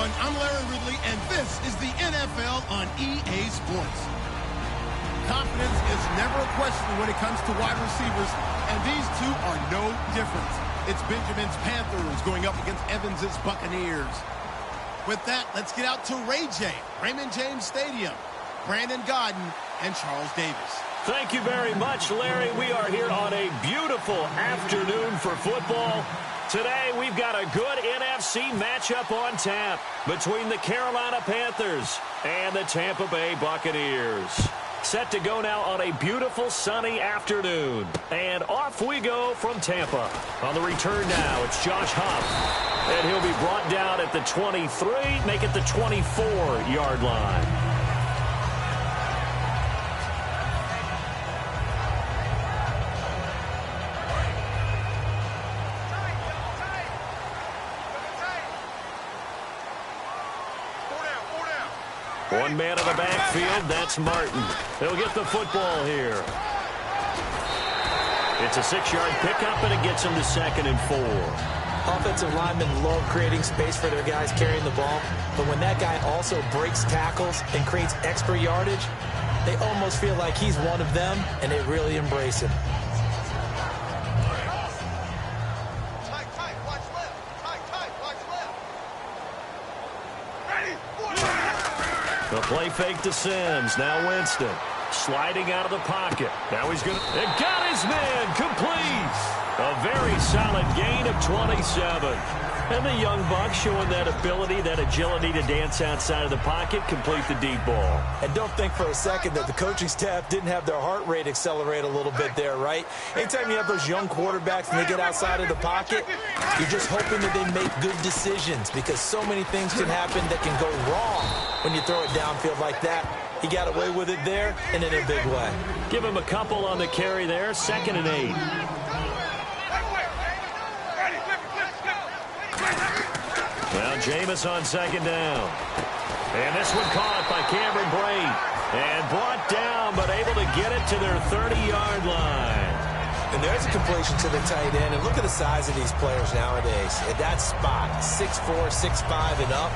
everyone. I'm Larry Ridley, and this is the NFL on EA Sports. Confidence is never a question when it comes to wide receivers, and these two are no different. It's Benjamin's Panthers going up against Evans's Buccaneers. With that, let's get out to Ray J, Raymond James Stadium, Brandon Godden, and Charles Davis. Thank you very much, Larry. We are here on a beautiful afternoon for football. Today, we've got a good NFC matchup on tap between the Carolina Panthers and the Tampa Bay Buccaneers. Set to go now on a beautiful sunny afternoon. And off we go from Tampa. On the return now, it's Josh Huff. And he'll be brought down at the 23, make it the 24-yard line. One man in the backfield, that's Martin. He'll get the football here. It's a 6-yard pickup, and it gets him to 2nd and 4. Offensive linemen love creating space for their guys carrying the ball, but when that guy also breaks tackles and creates extra yardage, they almost feel like he's one of them, and they really embrace him. The play fake to Sims. Now Winston sliding out of the pocket. Now he's going to... It got his man complete. A very solid gain of 27. And the young buck showing that ability, that agility to dance outside of the pocket, complete the deep ball. And don't think for a second that the coaching staff didn't have their heart rate accelerate a little bit there, right? Anytime you have those young quarterbacks and they get outside of the pocket, you're just hoping that they make good decisions because so many things can happen that can go wrong when you throw it downfield like that. He got away with it there and in a big way. Give him a couple on the carry there, 2nd and 8. Now Jameis on 2nd down. And this one caught by Cameron Brate. And brought down, but able to get it to their 30-yard line. And there's a completion to the tight end. And look at the size of these players nowadays. At that spot, 6'4", 6'5", and up.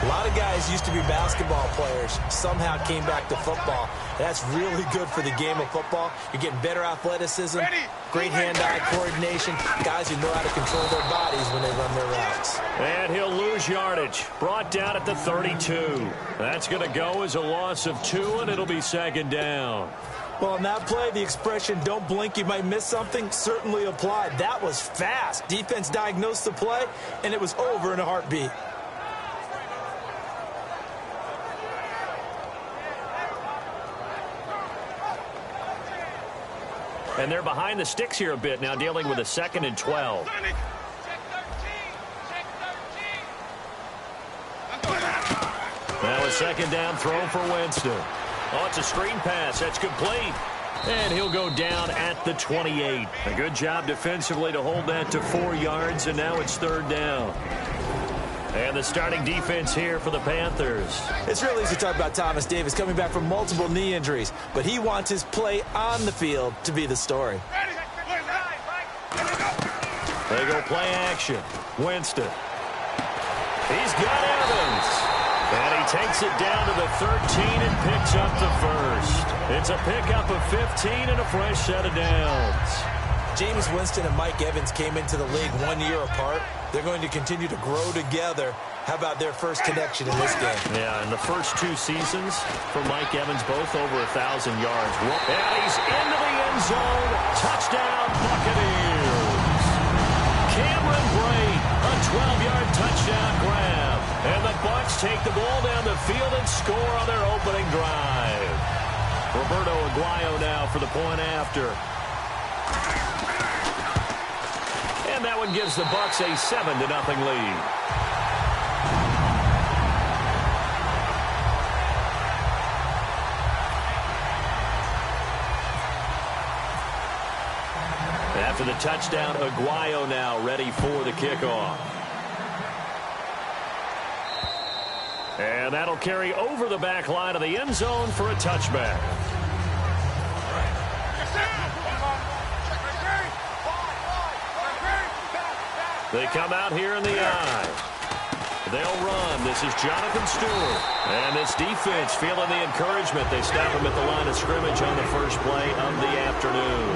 A lot of guys used to be basketball players, somehow came back to football. That's really good for the game of football. You're getting better athleticism, great hand-eye coordination, guys who know how to control their bodies when they run their routes. And he'll lose yardage, brought down at the 32. That's going to go as a loss of 2, and it'll be 2nd down. Well, on that play, the expression, don't blink, you might miss something, certainly applied. That was fast. Defense diagnosed the play, and it was over in a heartbeat. And they're behind the sticks here a bit now, dealing with a 2nd and 12. Now a 2nd down throw for Winston. Oh, it's a screen pass. That's complete. And he'll go down at the 28. A good job defensively to hold that to 4 yards, and now it's 3rd down. And the starting defense here for the Panthers. It's real easy to talk about Thomas Davis coming back from multiple knee injuries, but he wants his play on the field to be the story. They go play action. Winston. He's got Evans. And he takes it down to the 13 and picks up the first. It's a pickup of 15 and a fresh set of downs. Jameis Winston and Mike Evans came into the league 1 year apart. They're going to continue to grow together. How about their first connection in this game? Yeah, in the first 2 seasons for Mike Evans, both over 1,000 yards. And he's into the end zone. Touchdown, Buccaneers. Cameron Brate, a 12-yard touchdown grab. And the Bucs take the ball down the field and score on their opening drive. Roberto Aguayo now for the point after. And that one gives the Bucs a 7-0 lead. After the touchdown, Aguayo now ready for the kickoff. And that'll carry over the back line of the end zone for a touchback. They come out here in the I. They'll run. This is Jonathan Stewart. And this defense feeling the encouragement. They stop him at the line of scrimmage on the first play of the afternoon.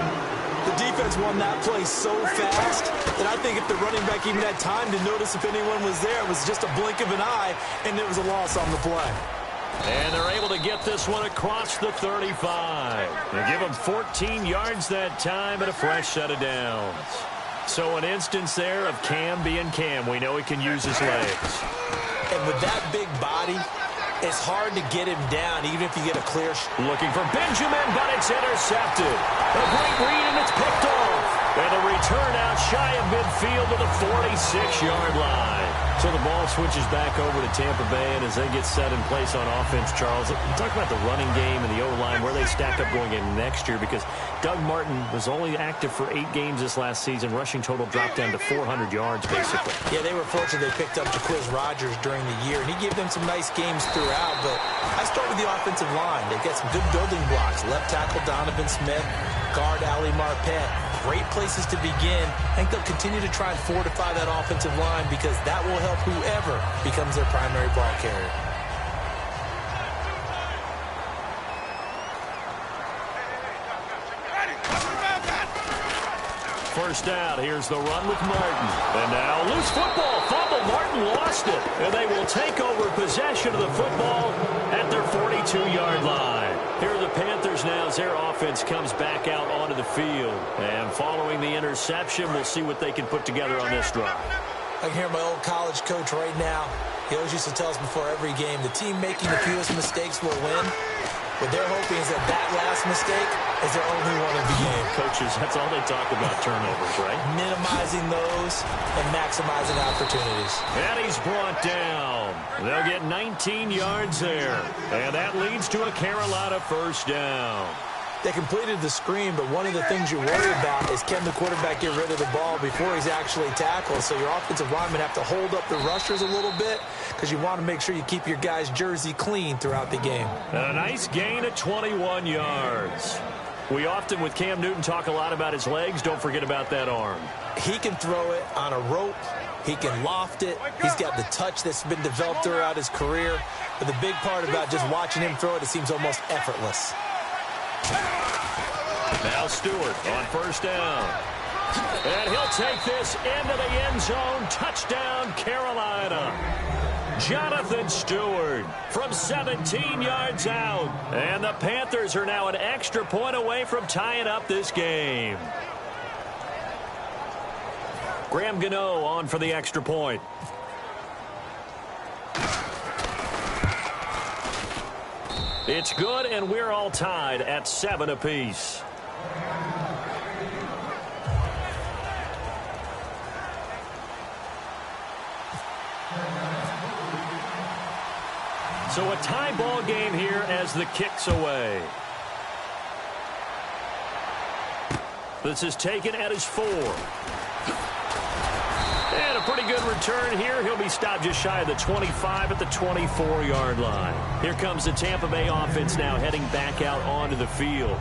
The defense won that play so fast that I think if the running back even had time to notice if anyone was there, it was just a blink of an eye, and there was a loss on the play. And they're able to get this one across the 35. They give them 14 yards that time and a fresh set of downs. So an instance there of Cam being Cam. We know he can use his legs. And with that big body, it's hard to get him down, even if you get a clear shot. Looking for Benjamin, but it's intercepted. A great read, and it's picked off. And a return out shy of midfield to the 46-yard line. So the ball switches back over to Tampa Bay, and as they get set in place on offense, Charles, talk about the running game and the O-line, where they stack up going in next year, because Doug Martin was only active for 8 games this last season. Rushing total dropped down to 400 yards, basically. Yeah, they were fortunate they picked up Jaquiz Rodgers during the year, and he gave them some nice games throughout, but I start with the offensive line. They've got some good building blocks. Left tackle Donovan Smith, guard Ali Marpet. Great places to begin. I think they'll continue to try and fortify that offensive line because that will help whoever becomes their primary ball carrier. First down, here's the run with Martin. And now loose football, fumble, Martin lost it. And they will take over possession of the football at their 42-yard line. Here are the Panthers now as their offense comes back out onto the field. And following the interception, we'll see what they can put together on this drive. I can hear my old college coach right now. He always used to tell us before every game, the team making the fewest mistakes will win. What they're hoping is that that last mistake is their only one of the game. Coaches, that's all they talk about, turnovers, right? Minimizing those and maximizing opportunities. And he's brought down. They'll get 19 yards there. And that leads to a Carolina first down. They completed the screen, but one of the things you worry about is can the quarterback get rid of the ball before he's actually tackled? So your offensive linemen have to hold up the rushers a little bit because you want to make sure you keep your guy's jersey clean throughout the game. A nice gain of 21 yards. We often, with Cam Newton, talk a lot about his legs. Don't forget about that arm. He can throw it on a rope. He can loft it. He's got the touch that's been developed throughout his career. But the big part about just watching him throw it, it seems almost effortless. Now Stewart on first down. And he'll take this into the end zone. Touchdown, Carolina. Jonathan Stewart from 17 yards out. And the Panthers are now an extra point away from tying up this game. Graham Gano on for the extra point. It's good, and we're all tied at 7 apiece. So a tie ball game here as the kick's away. This is taken at his 4. And a pretty good return here. He'll be stopped just shy of the 25 at the 24-yard line. Here comes the Tampa Bay offense now heading back out onto the field.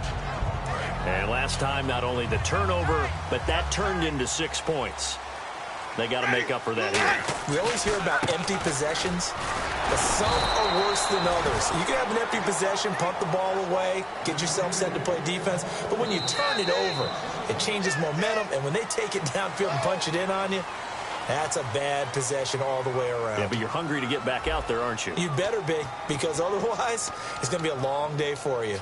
And last time, not only the turnover, but that turned into 6 points. They got to make up for that here. We always hear about empty possessions, but some are worse than others. You can have an empty possession, punt the ball away, get yourself set to play defense, but when you turn it over, it changes momentum, and when they take it downfield and punch it in on you, that's a bad possession all the way around. Yeah, but you're hungry to get back out there, aren't you? You better be, because otherwise, it's going to be a long day for you.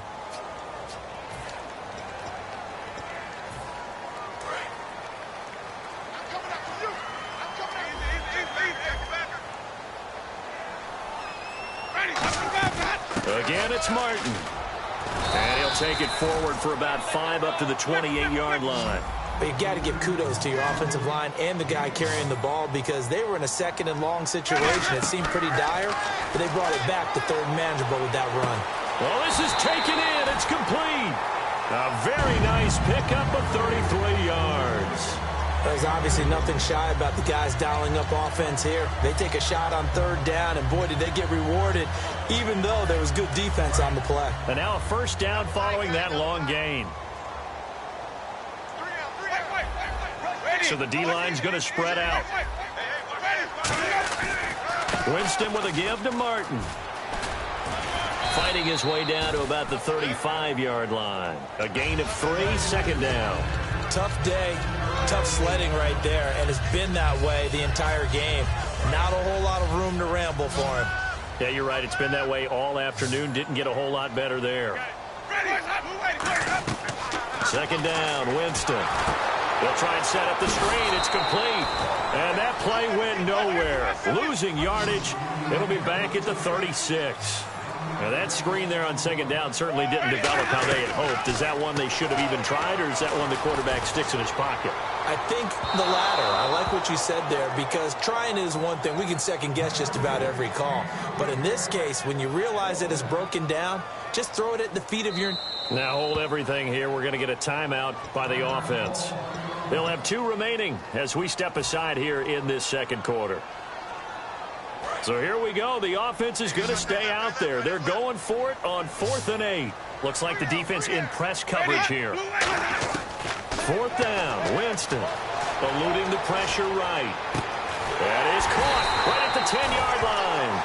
Again, it's Martin. And he'll take it forward for about 5 up to the 28-yard line. But you've got to give kudos to your offensive line and the guy carrying the ball because they were in a second and long situation. It seemed pretty dire, but they brought it back to third and manageable with that run. Well, this is taken in. It's complete. A very nice pickup of 33 yards. There's obviously nothing shy about the guys dialing up offense here. They take a shot on third down, and boy, did they get rewarded, even though there was good defense on the play. And now a first down following that long gain. So the D-line's going to spread out. Winston with a give to Martin. Fighting his way down to about the 35-yard line. A gain of 3, second down. Tough day, tough sledding right there, and it's been that way the entire game. Not a whole lot of room to ramble for him. Yeah, you're right. It's been that way all afternoon. Didn't get a whole lot better there. Second down, Winston. They'll try and set up the screen. It's complete. And that play went nowhere. Losing yardage. It'll be back at the 36. Now, that screen there on second down certainly didn't develop how they had hoped. Is that one they should have even tried, or is that one the quarterback sticks in his pocket? I think the latter. I like what you said there, because trying is one thing. We can second-guess just about every call. But in this case, when you realize that it's broken down, just throw it at the feet of your... Now hold everything here. We're going to get a timeout by the offense. They'll have 2 remaining as we step aside here in this second quarter. So here we go. The offense is going to stay out there. They're going for it on 4th and 8. Looks like the defense in press coverage here. 4th down. Winston eluding the pressure right. That is caught right at the 10-yard line.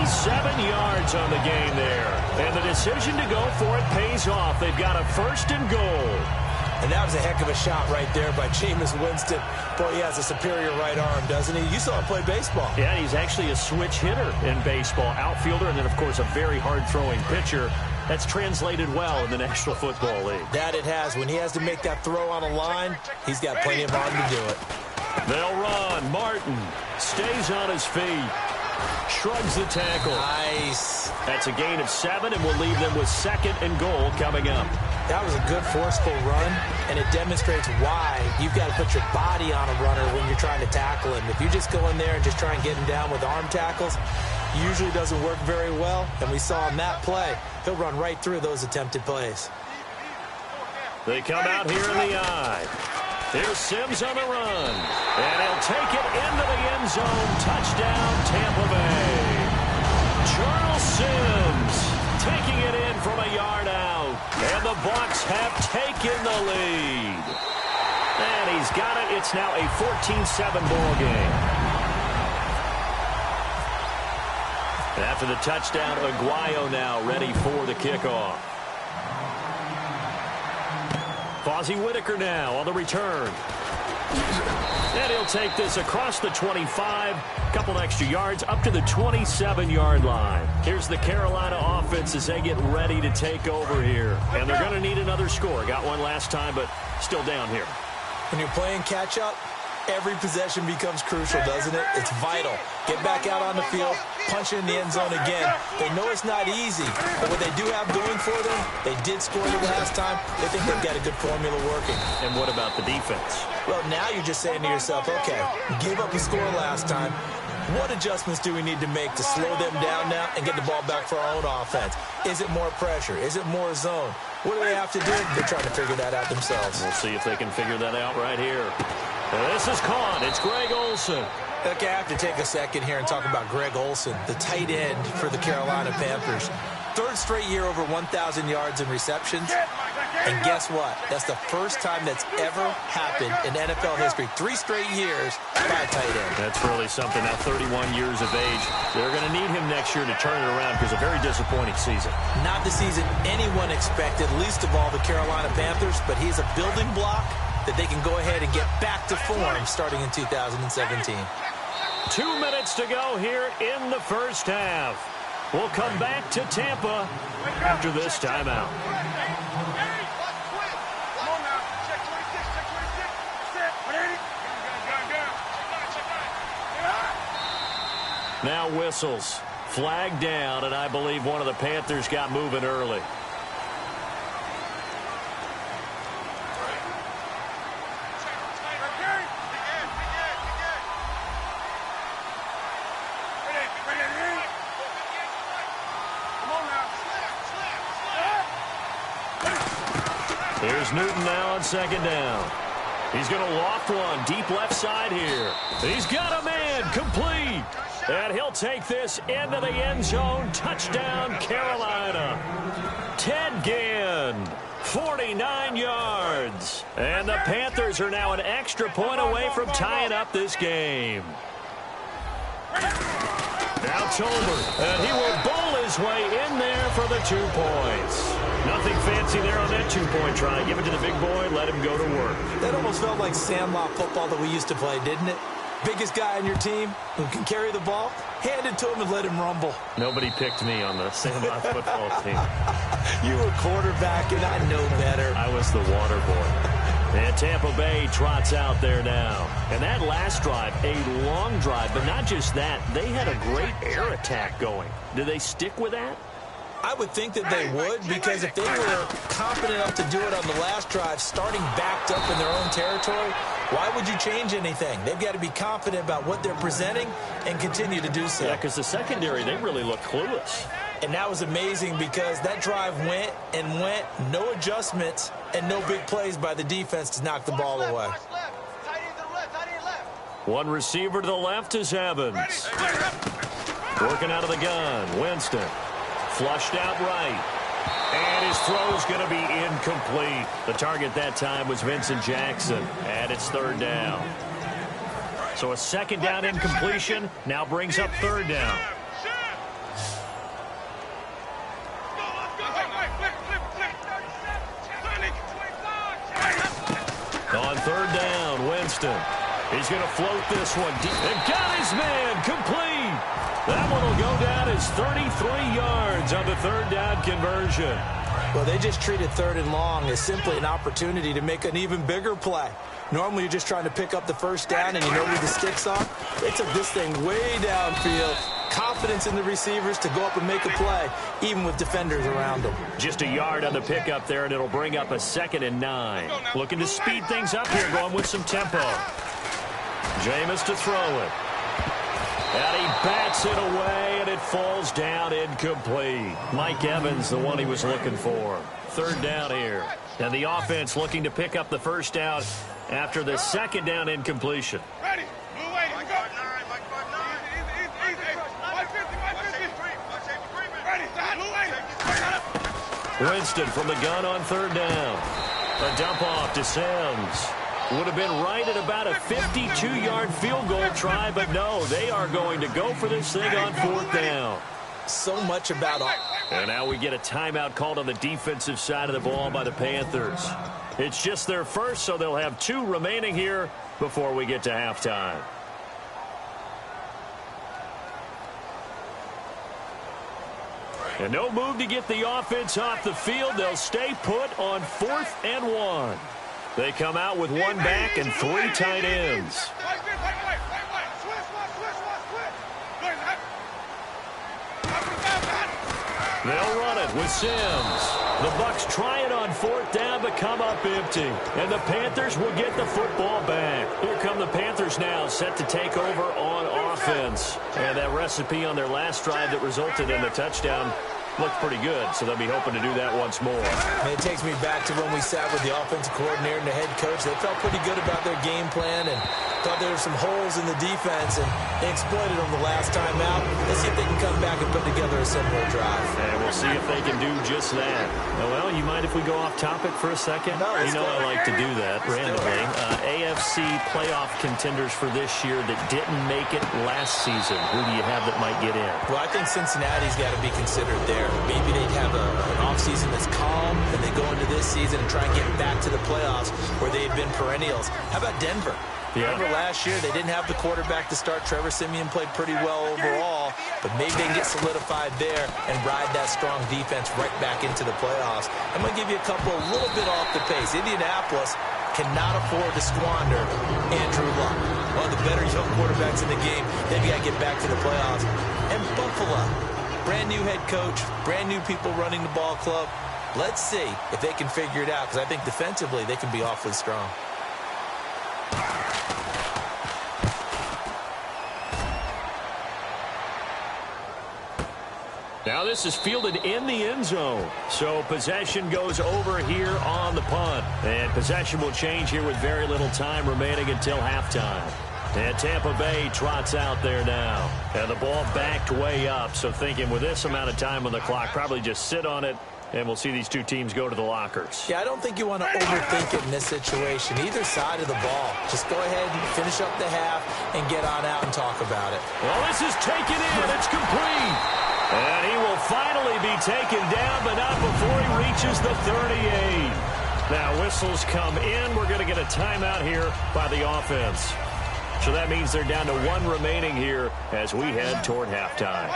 27 yards on the game there. And the decision to go for it pays off. They've got a 1st and goal. And that was a heck of a shot right there by Jameis Winston. Boy, he has a superior right arm, doesn't he? You saw him play baseball. Yeah, he's actually a switch hitter in baseball. Outfielder, and then, of course, a very hard-throwing pitcher. That's translated well in the National Football League. That it has. When he has to make that throw on a line, he's got plenty of arm to do it. They'll run. Martin stays on his feet. Shrugs the tackle. Nice. That's a gain of 7, and we'll leave them with 2nd and goal coming up. That was a good forceful run, and it demonstrates why you've got to put your body on a runner when you're trying to tackle him. If you just go in there and just try and get him down with arm tackles, usually doesn't work very well, and we saw in that play, he'll run right through those attempted plays. They come out here in the eye. Here's Sims on the run, and he'll take it into the end zone. Touchdown, Tampa Bay. Charles Sims taking it in from a yard out, and the Bucs have taken the lead. And he's got it. It's now a 14-7 ball game. After the touchdown, Aguayo now ready for the kickoff. Fozzie Whitaker now on the return. And he'll take this across the 25, couple extra yards, up to the 27-yard line. Here's the Carolina offense as they get ready to take over here. And they're going to need another score. Got one last time, but still down here. When you're playing catch-up, every possession becomes crucial, doesn't it? It's vital. Get back out on the field, punch in the end zone again. They know it's not easy, but what they do have going for them, they did score the last time. They think they've got a good formula working. And what about the defense? Well, now you're just saying to yourself, okay, gave up a score last time. What adjustments do we need to make to slow them down now and get the ball back for our own offense? Is it more pressure? Is it more zone? What do they have to do? They're trying to figure that out themselves. We'll see if they can figure that out right here. This is caught. It's Greg Olsen. Okay, I have to take a second here and talk about Greg Olsen, the tight end for the Carolina Panthers. 3rd straight year over 1,000 yards in receptions. And guess what? That's the first time that's ever happened in NFL history. 3 straight years by a tight end. That's really something. Now 31 years of age. They're going to need him next year to turn it around because a very disappointing season. Not the season anyone expected, least of all the Carolina Panthers, but he's a building block that they can go ahead and get back to form starting in 2017. 2 minutes to go here in the first half. We'll come back to Tampa after this timeout. Now whistles. Flag down, and I believe one of the Panthers got moving early. Here's Newton now on second down. He's going to loft one deep left side here. He's got a man complete. And he'll take this into the end zone. Touchdown, Carolina. Ted Ginn, 49 yards. And the Panthers are now an extra point away from tying up this game. Now Tolbert, and he will bowl his way in there for the 2 points. Nothing fancy there on that 2-point try. Give it to the big boy, let him go to work. That almost felt like sandlot football that we used to play, didn't it? Biggest guy on your team who can carry the ball, hand it to him and let him rumble. Nobody picked me on the sandlot football team. You were quarterback, and I know better. I was the water boy. And Tampa Bay trots out there now. And that last drive, a long drive, but not just that. They had a great air attack going. Do they stick with that? I would think that they would, because if they were confident enough to do it on the last drive, starting backed up in their own territory, why would you change anything? They've got to be confident about what they're presenting and continue to do so. Yeah, because the secondary, they really look clueless. And that was amazing because that drive went and went, no adjustments and no big plays by the defense to knock the ball away. One receiver to the left is Evans. Working out of the gun, Winston. Flushed out right. And his throw's going to be incomplete. The target that time was Vincent Jackson. And it's 3rd down. So a 2nd down incompletion now brings up 3rd down. On 3rd down, Winston. He's going to float this one deep. And got his man complete. That one will go down as 33 yards on the 3rd down conversion. Well, they just treated 3rd and long as simply an opportunity to make an even bigger play. Normally, you're just trying to pick up the 1st down and you know where the sticks are. They took this thing way downfield. Confidence in the receivers to go up and make a play, even with defenders around them. Just a yard on the pickup there, and it'll bring up a 2nd and 9. Looking to speed things up here, going with some tempo. Jameis to throw it. And he bats it away, and it falls down incomplete. Mike Evans, the one he was looking for. 3rd down here. And the offense looking to pick up the 1st down after the 2nd down incompletion. Ready. Winston from the gun on 3rd down. A dump off to Sims. Would have been right at about a 52-yard field goal try, but no, they are going to go for this thing on 4th down. So much about all. And now we get a timeout called on the defensive side of the ball by the Panthers. It's just their first, so they'll have 2 remaining here before we get to halftime. And no move to get the offense off the field. They'll stay put on 4th and 1. They come out with 1 back and 3 tight ends. They'll run it with Sims. The Bucs try it on 4th down, but come up empty. And the Panthers will get the football back. Here come the Panthers now, set to take over on offense. And that recipe on their last drive that resulted in a touchdown looked pretty good, so they'll be hoping to do that once more. And it takes me back to when we sat with the offensive coordinator and the head coach. They felt pretty good about their game plan and thought there were some holes in the defense, and they exploited them the last time out. Let's see if they can come back and put together a similar drive. And we'll see if they can do just that. Well, you mind if we go off topic for a second? No, you know I like to do that randomly. AFC playoff contenders for this year that didn't make it last season. Who do you have that might get in? Well, I think Cincinnati's got to be considered there. Maybe they'd have an offseason that's calm, and they go into this season and try and get back to the playoffs where they've been perennials. How about Denver? Yeah. Remember last year, they didn't have the quarterback to start. Trevor Siemian played pretty well overall, but maybe they can get solidified there and ride that strong defense right back into the playoffs. I'm going to give you a couple a little bit off the pace. Indianapolis cannot afford to squander Andrew Luck. One of the better young quarterbacks in the game. They've got to get back to the playoffs. And Buffalo, brand new head coach, brand new people running the ball club. Let's see if they can figure it out, because I think defensively they can be awfully strong. Now this is fielded in the end zone. So possession goes over here on the punt. And possession will change here with very little time remaining until halftime. And Tampa Bay trots out there now. And the ball backed way up. So thinking with this amount of time on the clock, probably just sit on it And we'll see these two teams go to the lockers. Yeah, I don't think you want to overthink it in this situation. Either side of the ball. Just go ahead and finish up the half and get on out and talk about it. Well, this is taken in. It's complete. And he will finally be taken down, but not before he reaches the 38. Now, whistles come in. We're going to get a timeout here by the offense. So that means they're down to one remaining here as we head toward halftime.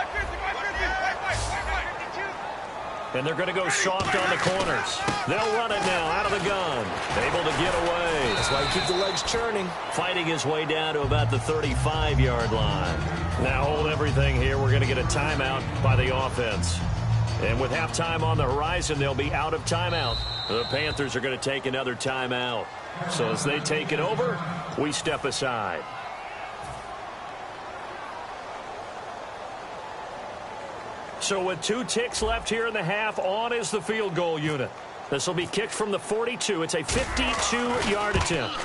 And they're going to go soft on the corners. They'll run it now out of the gun. Able to get away. That's why you keep the legs churning. Fighting his way down to about the 35-yard line. Now hold everything here. We're going to get a timeout by the offense. And with halftime on the horizon, they'll be out of timeout. The Panthers are going to take another timeout. So as they take it over, we step aside. So with 2 ticks left here in the half, on is the field goal unit. This will be kicked from the 42. It's a 52-yard attempt.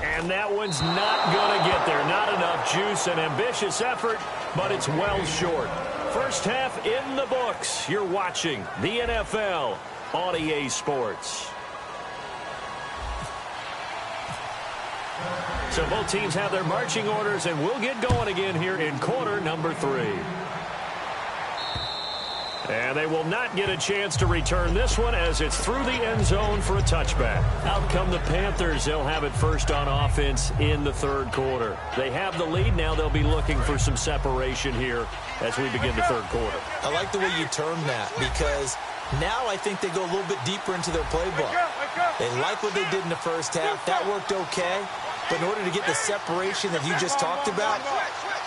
And that one's not going to get there. Not enough juice. An ambitious effort, but it's well short. First half in the books. You're watching the NFL on EA Sports. So both teams have their marching orders, and we'll get going again here in quarter number 3. And they will not get a chance to return this one as it's through the end zone for a touchback. Out come the Panthers. They'll have it first on offense in the third quarter. They have the lead. Now they'll be looking for some separation here as we begin the third quarter. I like the way you term that because now I think they go a little bit deeper into their playbook. They like what they did in the first half. That worked okay. But in order to get the separation that you just talked about,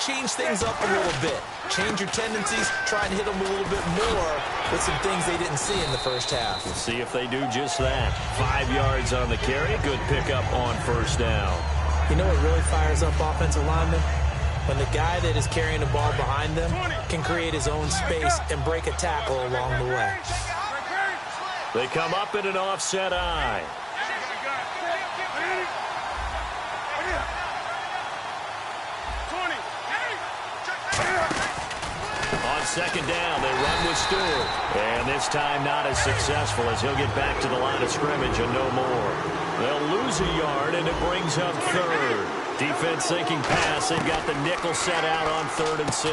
change things up a little bit. Change your tendencies, try and hit them a little bit more with some things they didn't see in the first half. We'll see if they do just that. 5 yards on the carry. Good pickup on first down. You know what really fires up offensive linemen? When the guy that is carrying the ball behind them can create his own space and break a tackle along the way. They come up in an offset eye. On second down, they run with Stewart. And this time not as successful as he'll get back to the line of scrimmage and no more. They'll lose a yard, and it brings up third. Defense thinking pass. They've got the nickel set out on 3rd and 6.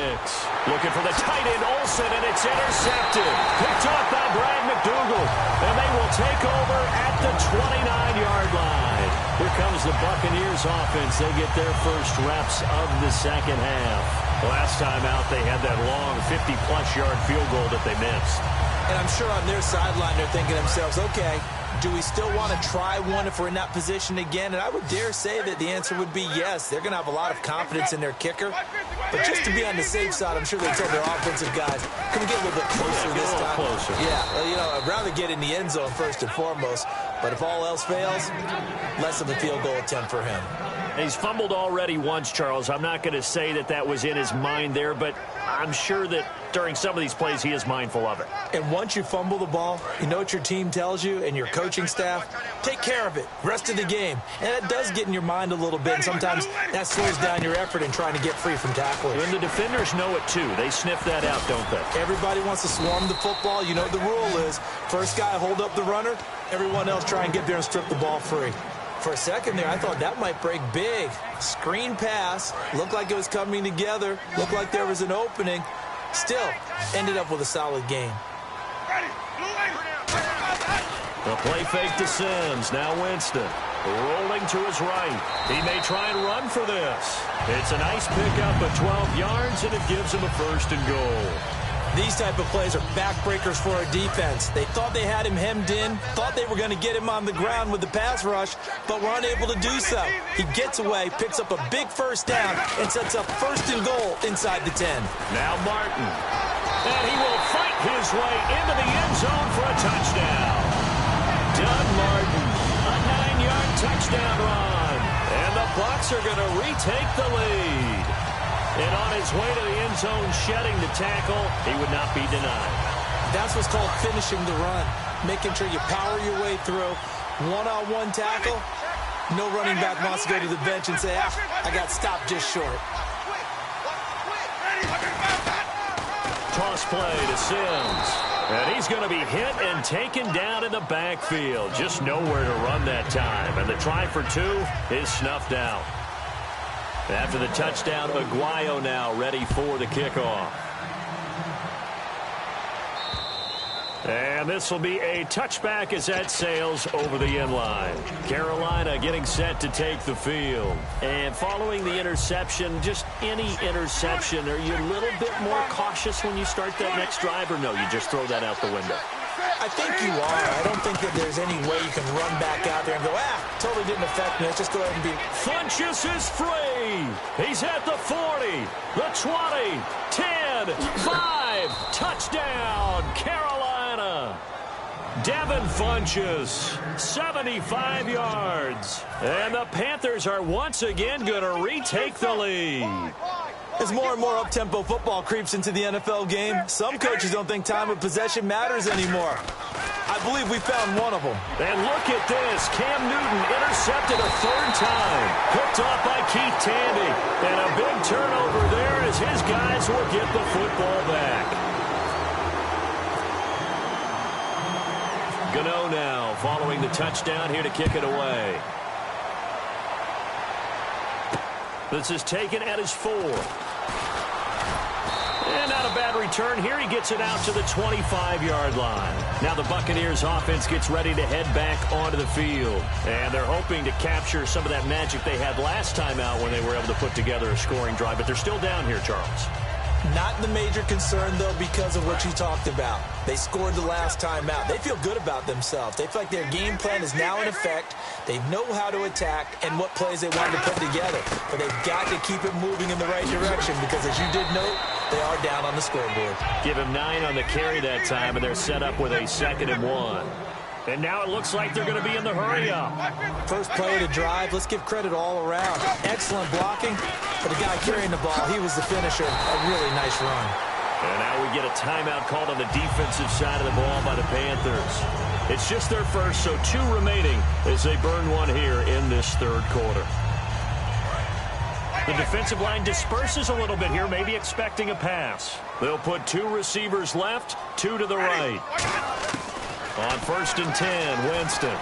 Looking for the tight end, Olsen, and it's intercepted. Picked off by Brad McDougal. And they will take over at the 29-yard line. Here comes the Buccaneers offense. They get their first reps of the second half. Last time out, they had that long 50-plus yard field goal that they missed. And I'm sure on their sideline, they're thinking to themselves, okay, do we still want to try one if we're in that position again? And I would dare say that the answer would be yes. They're going to have a lot of confidence in their kicker. But just to be on the safe side, I'm sure they told their offensive guys, can we get a little bit closer this time? Closer. Yeah, well, you know, I'd rather get in the end zone first and foremost. But if all else fails, less of a field goal attempt for him. He's fumbled already once, Charles. I'm not going to say that that was in his mind there, but I'm sure that during some of these plays he is mindful of it. And once you fumble the ball, you know what your team tells you and your coaching staff? Take care of it. Rest of the game. And it does get in your mind a little bit, and sometimes that slows down your effort in trying to get free from tacklers. And the defenders know it too. They sniff that out, don't they? Everybody wants to swarm the football. You know what the rule is. First guy hold up the runner. Everyone else try and get there and strip the ball free. For a second there, I thought that might break big. Screen pass. Looked like it was coming together. Looked like there was an opening. Still, ended up with a solid game. The play fake to Sims. Now Winston. Rolling to his right. He may try and run for this. It's a nice pickup of 12 yards, and it gives him a 1st and goal. These type of plays are backbreakers for a defense. They thought they had him hemmed in, thought they were going to get him on the ground with the pass rush, but were unable to do so. He gets away, picks up a big 1st down, and sets up 1st and goal inside the 10. Now Martin. And he will fight his way into the end zone for a touchdown. Doug Martin, a 9-yard touchdown run. And the Bucs are going to retake the lead. And on his way to the end zone, shedding the tackle, he would not be denied. That's what's called finishing the run. Making sure you power your way through. One-on-one tackle. No running back wants to go to the bench and say, I got stopped just short. Toss play to Sims. And he's going to be hit and taken down in the backfield. Just nowhere to run that time. And the try for 2 is snuffed out. After the touchdown, Aguayo now ready for the kickoff. And this will be a touchback as that sails over the end line. Carolina getting set to take the field. And following the interception, just any interception, are you a little bit more cautious when you start that next drive, or no, you just throw that out the window? I think you are. I don't think that there's any way you can run back out there and go, totally didn't affect me. Let's just go ahead and be... Funchess is free. He's at the 40, the 20, 10, 5. Touchdown, Carolina. Devin Funchess, 75 yards. And the Panthers are once again going to retake the lead. As more and more up-tempo football creeps into the NFL game, some coaches don't think time of possession matters anymore. I believe we found one of them. And look at this. Cam Newton intercepted a 3rd time. Picked off by Keith Tandy. And a big turnover there as his guys will get the football back. Gano now following the touchdown here to kick it away. This is taken at his 4. And not a bad return here. He gets it out to the 25-yard line. Now the Buccaneers offense gets ready to head back onto the field. And they're hoping to capture some of that magic they had last time out when they were able to put together a scoring drive. But they're still down here, Charles. Not the major concern, though, because of what you talked about. They scored the last time out. They feel good about themselves. They feel like their game plan is now in effect. They know how to attack and what plays they want to put together. But they've got to keep it moving in the right direction because, as you did note, they are down on the scoreboard. Give him 9 on the carry that time, and they're set up with a 2nd and 1. And now it looks like they're going to be in the hurry-up. First play of the drive, let's give credit all around. Excellent blocking. For the guy carrying the ball, he was the finisher. A really nice run. And now we get a timeout called on the defensive side of the ball by the Panthers. It's just their first, so 2 remaining as they burn one here in this 3rd quarter. The defensive line disperses a little bit here, maybe expecting a pass. They'll put 2 receivers left, 2 to the right. On 1st and 10, Winston.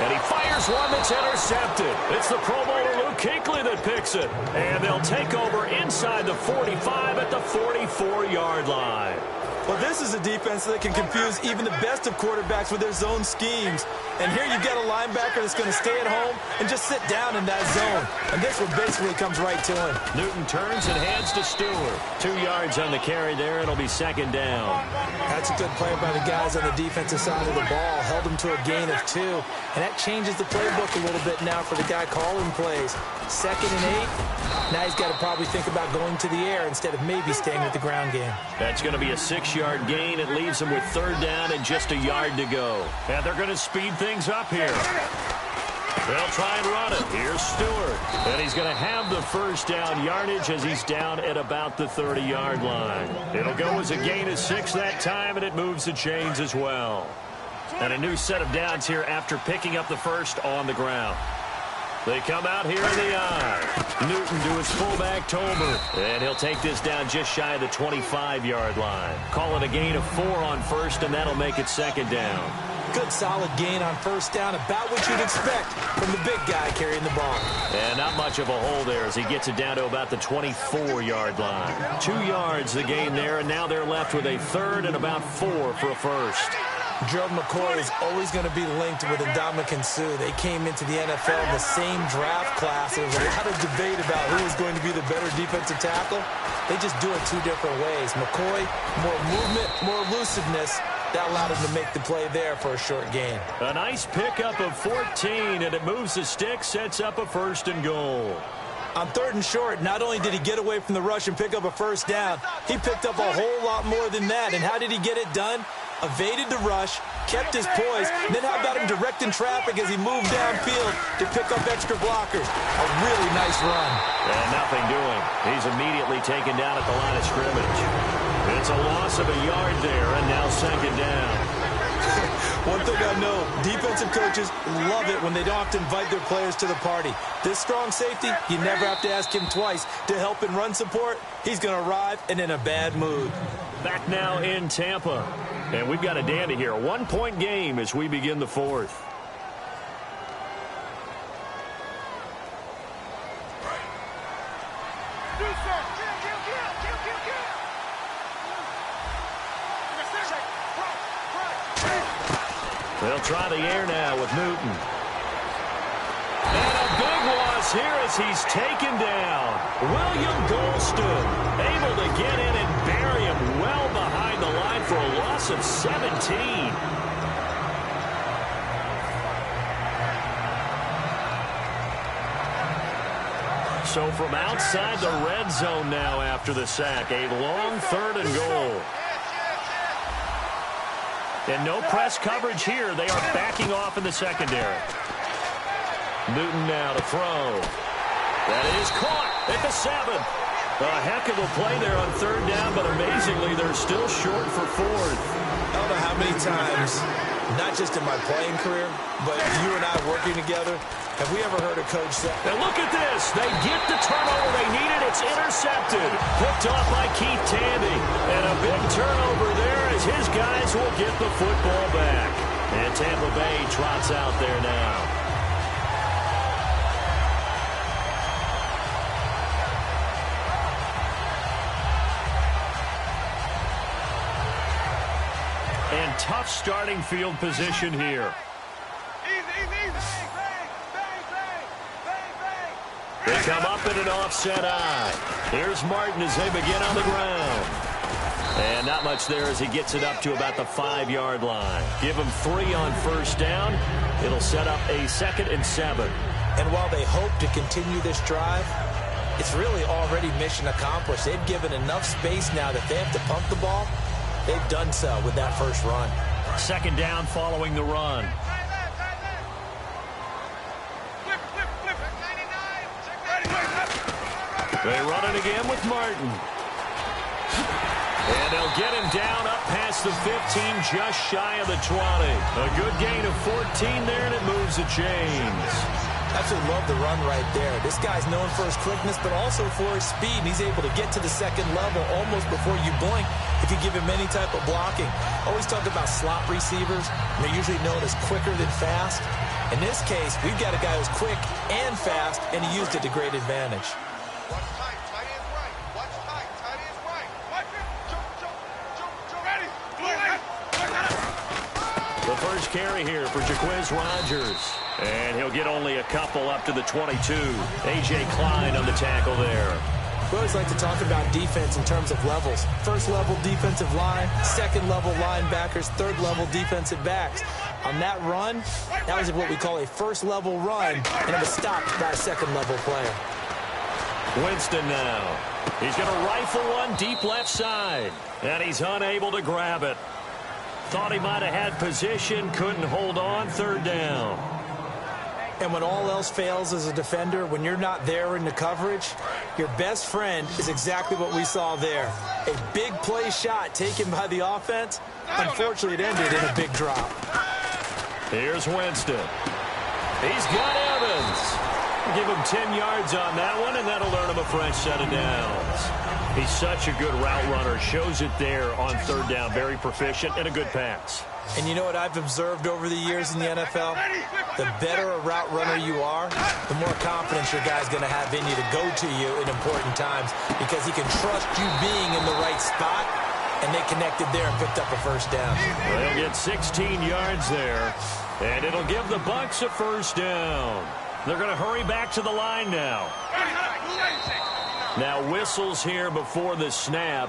And he fires one that's intercepted. It's the Pro Bowler Luke Kuechly that picks it. And they'll take over inside the 45 at the 44-yard line. Well, this is a defense that can confuse even the best of quarterbacks with their zone schemes. And here you've got a linebacker that's going to stay at home and just sit down in that zone. And this one basically comes right to him. Newton turns and hands to Stewart. 2 yards on the carry there. It'll be 2nd down. That's a good play by the guys on the defensive side of the ball. Held them to a gain of 2. And that changes the playbook a little bit now for the guy calling plays. 2nd and 8. Now he's got to probably think about going to the air instead of maybe staying with the ground game. That's going to be a 6-yard gain. It leaves them with 3rd down and just a yard to go. And they're going to speed things up here. They'll try and run it. Here's Stewart. And he's going to have the 1st down yardage as he's down at about the 30-yard line. It'll go as a gain of 6 that time, and it moves the chains as well. And a new set of downs here after picking up the 1st on the ground. They come out here in the eye. Newton to his fullback, Tolbert. And he'll take this down just shy of the 25-yard line. Call it a gain of 4 on 1st, and that'll make it 2nd down. Good solid gain on 1st down, about what you'd expect from the big guy carrying the ball. And not much of a hole there as he gets it down to about the 24-yard line. 2 yards the gain there, and now they're left with a 3rd and about 4 for a 1st. Gerald McCoy is always going to be linked with Ndamukong Suh. They came into the NFL in the same draft class. There was a lot of debate about who was going to be the better defensive tackle. They just do it 2 different ways. McCoy, more movement, more elusiveness. That allowed him to make the play there for a short gain. A nice pickup of 14, and it moves the stick, sets up a 1st and goal. On 3rd and short, not only did he get away from the rush and pick up a 1st down, he picked up a whole lot more than that. And how did he get it done? Evaded the rush, kept his poise, and then how about him directing traffic as he moved downfield to pick up extra blockers? A really nice run. And nothing doing. He's immediately taken down at the line of scrimmage. It's a loss of a yard there, and now 2nd down. One thing I know, defensive coaches love it when they don't have to invite their players to the party. This strong safety, you never have to ask him twice to help in run support. He's going to arrive and in a bad mood. back now in Tampa. And we've got a dandy here. A 1-point game as we begin the fourth. They'll try the air now with Newton. And a big loss here as he's taken down. William Golston able to get in and bury him well behind the line for a loss of 17. So from outside the red zone now after the sack, a long 3rd and goal. And no press coverage here. They are backing off in the secondary. Newton now to throw. That is caught at the 7. A heck of a play there on 3rd down, but amazingly, they're still short for 4th. I don't know how many times, not just in my playing career, but you and I working together, have we ever heard a coach say, and look at this. They get the turnover they needed. It's intercepted. Picked off by Keith Tandy. And a big turnover there as his guys will get the football back. And Tampa Bay trots out there now. And tough starting field position here. They come up in an offset eye. Here's Martin as they begin on the ground. And not much there as he gets it up to about the 5-yard line. Give him 3 on 1st down. It'll set up a 2nd and 7. And while they hope to continue this drive, it's really already mission accomplished. They've given enough space now that they have to pump the ball. They've done so with that first run. 2nd down following the run. They run it again with Martin. And they'll get him down up past the 15, just shy of the 20. A good gain of 14 there, and it moves the chains. Absolutely love the run right there. This guy's known for his quickness, but also for his speed. And he's able to get to the 2nd level almost before you blink if you give him any type of blocking. Always talk about slot receivers. They're usually known as quicker than fast. In this case, we've got a guy who's quick and fast, and he used it to great advantage. The first carry here for Jaquiz Rogers. And he'll get only a couple up to the 22. A.J. Klein on the tackle there. We always like to talk about defense in terms of levels. 1st level defensive line, 2nd level linebackers, 3rd level defensive backs. On that run, that was what we call a 1st level run, and it was stopped by a 2nd level player. Winston now. He's going to rifle one deep left side. And he's unable to grab it. Thought he might have had position, couldn't hold on, 3rd down. And when all else fails as a defender, when you're not there in the coverage, your best friend is exactly what we saw there. A big play shot taken by the offense. Unfortunately, it ended in a big drop. Here's Winston. He's got Evans. Give him 10 yards on that one, and that'll earn him a fresh set of downs. He's such a good route runner. Shows it there on 3rd down. Very proficient and a good pass. And you know what I've observed over the years in the NFL? The better a route runner you are, the more confidence your guy's going to have in you to go to you in important times because he can trust you being in the right spot, and they connected there and picked up a 1st down. They'll get 16 yards there, and it'll give the Bucs a 1st down. They're going to hurry back to the line now. Now whistles here before the snap.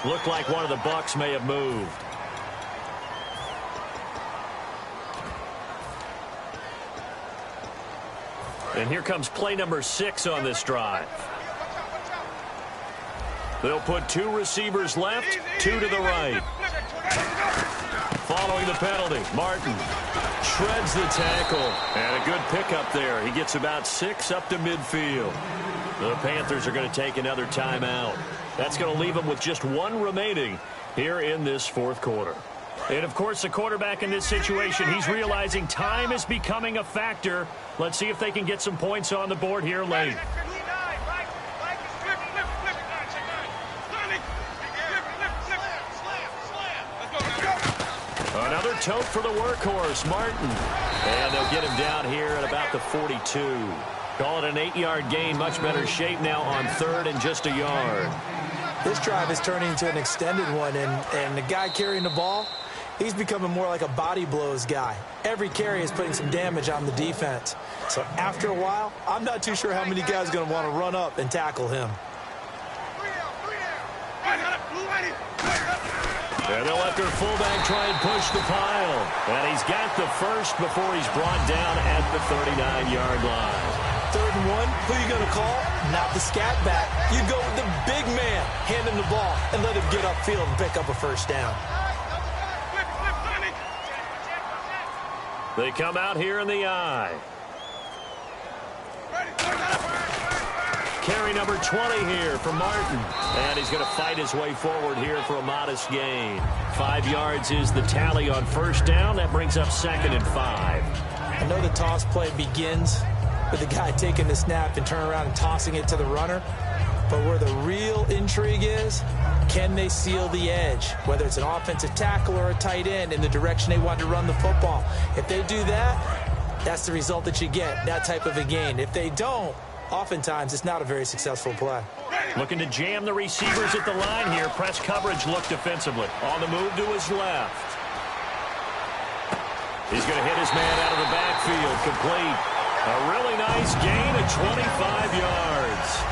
Looked like one of the Bucs may have moved. And here comes play number 6 on this drive. They'll put 2 receivers left, 2 to the right. Following the penalty, Martin shreds the tackle. And a good pickup there. He gets about 6 up to midfield. The Panthers are going to take another timeout. That's going to leave them with just 1 remaining here in this 4th quarter. And, of course, the quarterback in this situation, he's realizing time is becoming a factor. Let's see if they can get some points on the board here late. tote for the workhorse, Martin. And they'll get him down here at about the 42. Call it an 8-yard gain. Much better shape now on 3rd and just a yard. This drive is turning into an extended one, and the guy carrying the ball, he's becoming more like a body blows guy. Every carry is putting some damage on the defense. So after a while, I'm not too sure how many guys are going to want to run up and tackle him. And they'll let their fullback try and push the pile. And he's got the first before he's brought down at the 39-yard line. 3rd and 1, who are you going to call? Not the scat back. You go with the big man, hand him the ball, and let him get upfield and pick up a first down. They come out here in the I. Carry number 20 here for Martin. And he's going to fight his way forward here for a modest gain. 5 yards is the tally on first down. That brings up 2nd and 5. I know the toss play begins with the guy taking the snap and turning around and tossing it to the runner. But where the real intrigue is, can they seal the edge? Whether it's an offensive tackle or a tight end in the direction they want to run the football. If they do that, that's the result that you get, that type of a gain. If they don't, oftentimes it's not a very successful play. Looking to jam the receivers at the line here. Press coverage look defensively. On the move to his left. He's going to hit his man out of the backfield. Complete. A really nice gain of 25 yards.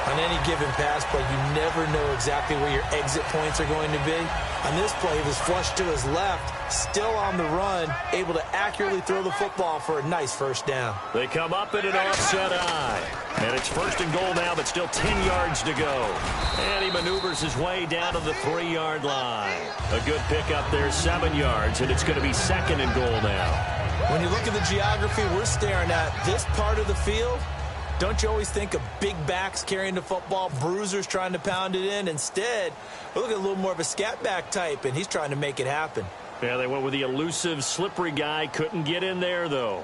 On any given pass play, you never know exactly where your exit points are going to be. On this play, he was flushed to his left, still on the run, able to accurately throw the football for a nice first down. They come up in an offset I. And it's 1st and goal now, but still 10 yards to go. And he maneuvers his way down to the 3-yard line. A good pickup there, 7 yards, and it's going to be 2nd and goal now. When you look at the geography we're staring at, this part of the field, don't you always think of big backs carrying the football, bruisers trying to pound it in? Instead, we're looking at a little more of a scat back type, and he's trying to make it happen. Yeah, they went with the elusive, slippery guy. Couldn't get in there, though.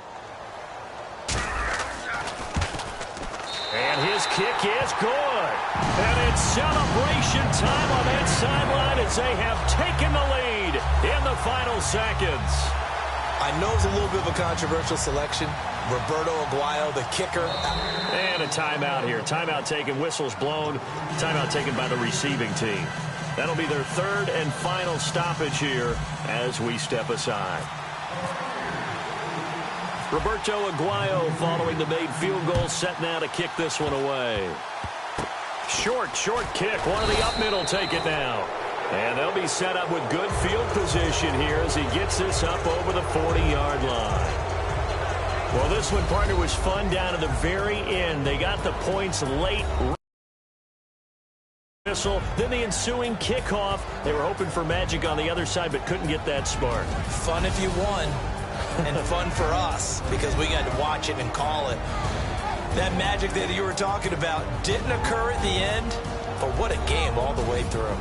And his kick is good. And it's celebration time on that sideline as they have taken the lead in the final seconds. I know it's a little bit of a controversial selection. Roberto Aguayo, the kicker. And a timeout here. Timeout taken, whistles blown. Timeout taken by the receiving team. That'll be their 3rd and final stoppage here as we step aside. Roberto Aguayo following the made field goal, set now to kick this one away. Short kick. One of the up middle take it now. And they'll be set up with good field position here as he gets this up over the 40-yard line. Well, this one, partner, was fun down to the very end. They got the points late. Whistle, then the ensuing kickoff. They were hoping for magic on the other side, but couldn't get that spark. Fun if you won, and fun for us because we got to watch it and call it. That magic that you were talking about didn't occur at the end, but what a game all the way through.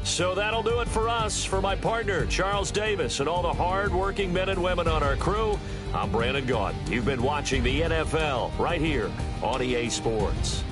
So that'll do it for us. For my partner, Charles Davis, and all the hard-working men and women on our crew, I'm Brandon Gaudin. You've been watching the NFL right here on EA Sports.